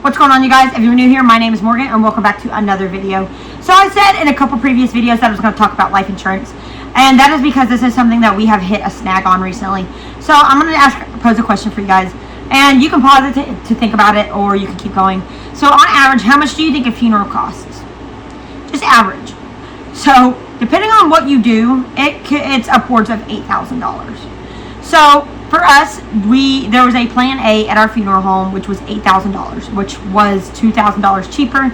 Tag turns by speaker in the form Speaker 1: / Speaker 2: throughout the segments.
Speaker 1: What's going on, you guys? If you're new here, my name is Morgan and welcome back to another video. So I said in a couple previous videos that I was going to talk about life insurance, and that is because this is something that we have hit a snag on recently. So I'm going to pose a question for you guys, and you can pause it to think about it, or you can keep going. So on average, how much do you think a funeral costs? Just average. So depending on what you do, it's upwards of $8,000. So for us, there was a plan A at our funeral home, which was $8,000, which was $2,000 cheaper.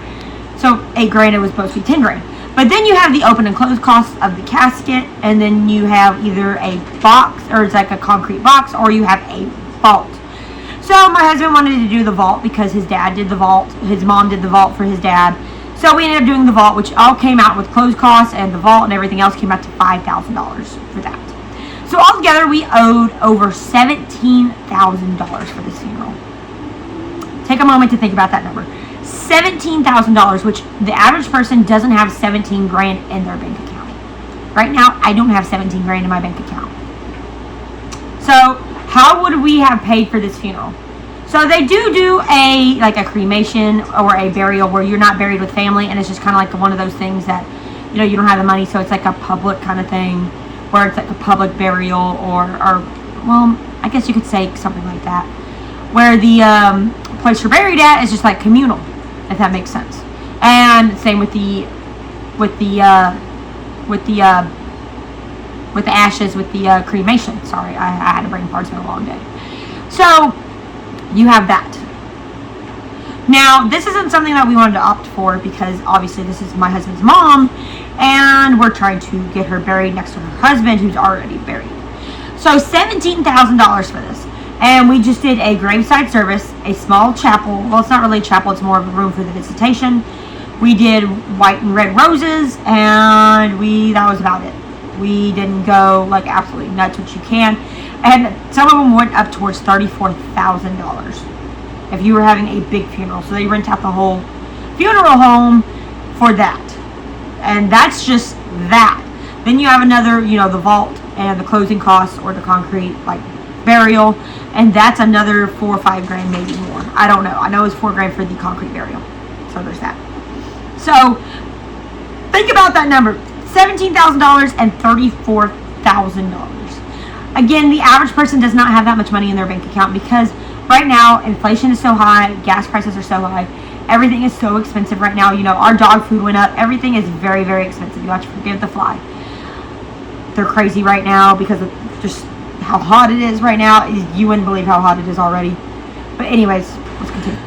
Speaker 1: So $8,000, it was supposed to be $10,000. But then you have the open and close costs of the casket, and then you have either a box, or it's like a concrete box, or you have a vault. So my husband wanted to do the vault because his dad did the vault. His mom did the vault for his dad. So we ended up doing the vault, which all came out with closed costs, and the vault and everything else came out to $5,000 for that. So altogether, we owed over $17,000 for this funeral. Take a moment to think about that number. $17,000, which the average person doesn't have $17,000 in their bank account. Right now, I don't have $17,000 in my bank account. So how would we have paid for this funeral? So they do a cremation or a burial where you're not buried with family, and it's just kind of like one of those things that, you don't have the money, so it's like a public kind of thing, where it's like a public burial, or well, I guess you could say something like that, where the place you're buried at is just like communal, if that makes sense. And same with the ashes, with the cremation. Sorry, I had a brain fart. It's been a long day. So you have that. Now, this isn't something that we wanted to opt for because obviously this is my husband's mom, and we're trying to get her buried next to her husband who's already buried. So $17,000 for this. And we just did a graveside service, a small chapel. Well, it's not really a chapel, it's more of a room for the visitation. We did white and red roses, and that was about it. We didn't go like absolutely nuts, which you can. And some of them went up towards $34,000 if you were having a big funeral. So they rent out the whole funeral home for that. And that's just that. Then you have another, the vault and the closing costs, or the concrete burial, and that's another $4,000 or $5,000, maybe more. I don't know. I know it's $4,000 for the concrete burial. So there's that. So think about that number: $17,000 and $34,000. Again, the average person does not have that much money in their bank account because right now inflation is so high, gas prices are so high, everything is so expensive right now. Our dog food went up. Everything is very, very expensive. You have to forgive the fly. They're crazy right now because of just how hot it is right now. You wouldn't believe how hot it is already. But anyways, let's continue.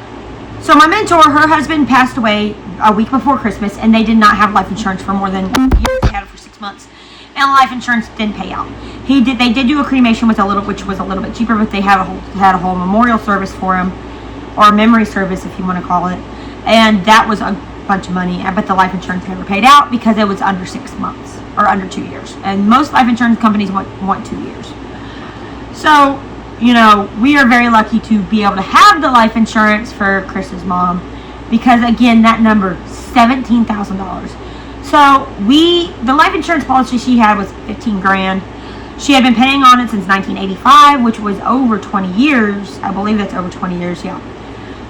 Speaker 1: So my mentor, her husband passed away a week before Christmas, and they did not have life insurance for more than a year. They had it for 6 months, and life insurance didn't pay out. They did do a cremation which was a little bit cheaper, but they had a whole memorial service for him, or a memory service if you want to call it, and that was a bunch of money. But the life insurance never paid out because it was under 6 months, or under 2 years, and most life insurance companies want 2 years. So we are very lucky to be able to have the life insurance for Chris's mom, because again, that number, $17,000. So the life insurance policy she had was $15,000. She had been paying on it since 1985, which was over 20 years. I believe that's over 20 years, yeah.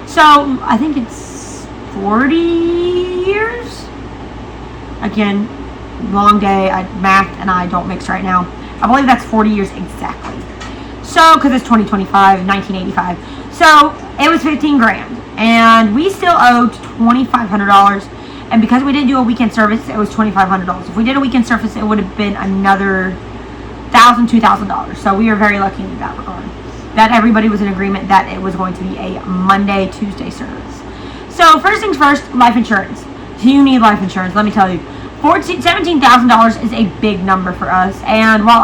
Speaker 1: So I think it's 40 years. Again, long day. Math and I don't mix right now. I believe that's 40 years exactly. So, because it's 2025, 1985. So it was $15,000, and we still owed $2,500. And because we didn't do a weekend service, it was $2,500. If we did a weekend service, it would have been another $1,000, $2,000. So we are very lucky in that regard. That everybody was in agreement that it was going to be a Monday, Tuesday service. So first things first, life insurance. So you need life insurance, let me tell you. $17,000 is a big number for us. And while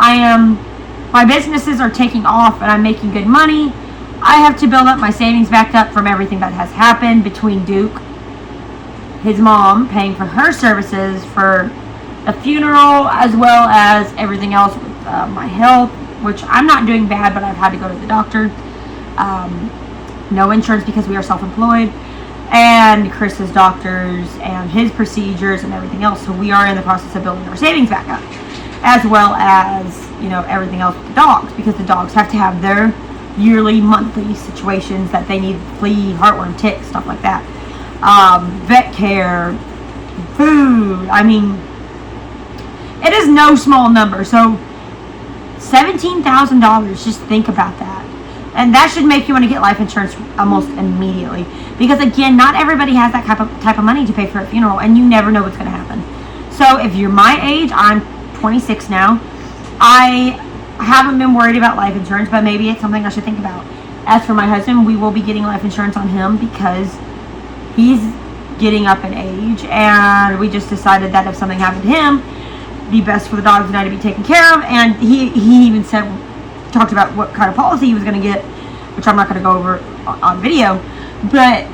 Speaker 1: my businesses are taking off and I'm making good money, I have to build up my savings back up from everything that has happened between Duke, his mom paying for her services for the funeral, as well as everything else with my health, which I'm not doing bad, but I've had to go to the doctor. No insurance because we are self-employed, and Chris's doctors and his procedures and everything else. So we are in the process of building our savings back up, as well as everything else with the dogs, because the dogs have to have their yearly, monthly situations that they need: flea, heartworm, tick, stuff like that. Vet care, food. I mean, it is no small number. So $17,000, just think about that. And that should make you want to get life insurance almost immediately. Because again, not everybody has that type of money to pay for a funeral, and you never know what's going to happen. So if you're my age, I'm 26 now, I haven't been worried about life insurance, but maybe it's something I should think about. As for my husband, we will be getting life insurance on him because he's getting up in age, and we just decided that if something happened to him, it'd be best for the dogs and I to be taken care of. And he even talked about what kind of policy he was going to get, which I'm not going to go over on video, but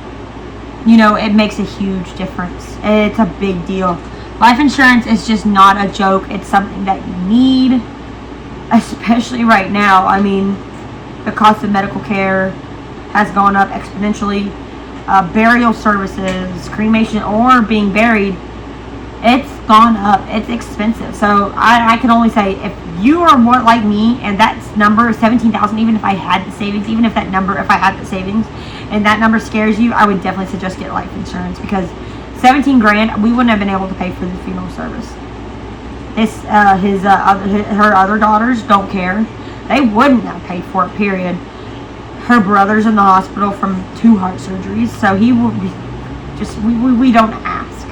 Speaker 1: you know, it makes a huge difference. It's a big deal. Life insurance is just not a joke. It's something that you need, especially right now. I mean, the cost of medical care has gone up exponentially. Burial services, cremation, or being buried, it's gone up. It's expensive. So I can only say, if you are more like me and that number is 17,000, even if I had the savings, if I had the savings and that number scares you, I would definitely suggest get life insurance, because 17 grand, we wouldn't have been able to pay for the funeral service. Her other daughters don't care. They wouldn't have paid for it, period. Her brother's in the hospital from 2 heart surgeries, so he will be just, we don't ask.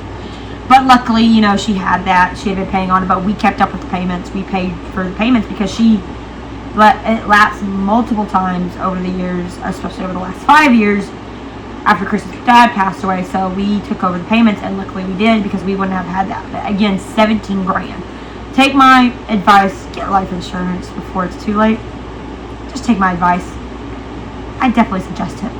Speaker 1: But luckily, you know, she had been paying on it, but we kept up with the payments. We paid for the payments because it lapsed multiple times over the years, especially over the last 5 years after Chris's dad passed away. So we took over the payments, and luckily we did, because we wouldn't have had that. But again, 17 grand. Take my advice, get life insurance before it's too late. Just take my advice. I definitely suggest it.